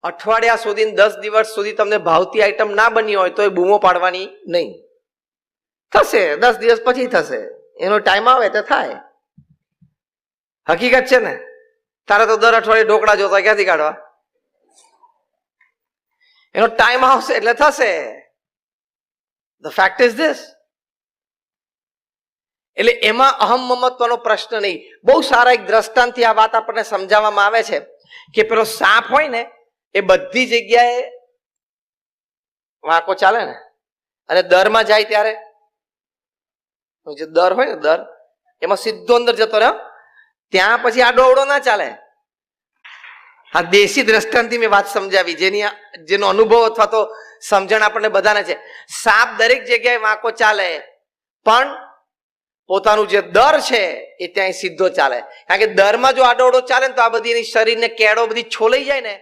અઠવાડિયા સુધી 10 દિવસ સુધી તમને ભાવતી આઈટમ ના બની હોય તો એ બૂમો પાડવાની નહીં. થશે 10 દિવસ પછી થશે, એનો ટાઈમ આવે તો થાય. હકીકત છે ને. તારે તો દર અઠવાડિયે ઢોકળા જોતા ક્યાંથી કાઢવા? એનો ટાઈમ આવશે એટલે થશે. The fact is this. એટલે એમાં અહમ મમત્વનો પ્રશ્ન નહીં. બહુ સારા એક દ્રષ્ટાંતથી આ વાત આપણને સમજાવવામાં આવે છે કે પેલો સાપ હોય ને એ બધી જગ્યાએ વાંકો ચાલે ને, અને દરમાં જાય ત્યારે જે દર હોય ને, દર એમાં સીધો અંદર જતો રહ્યો, ત્યાં પછી આડો અવળો ના ચાલે. આ દેશી દ્રષ્ટાંતથી મેં વાત સમજાવી, જેનો અનુભવ અથવા તો સમજણ આપણને બધાને છે. સાપ દરેક જગ્યાએ વાંકો ચાલે, પણ પોતાનું જે દર છે એ ત્યાં સીધો ચાલે. કારણ કે દરમાં જો આડો અવળો ચાલે ને તો આ બધી એની શરીરને કેળો બધી છોલાઈ જાય ને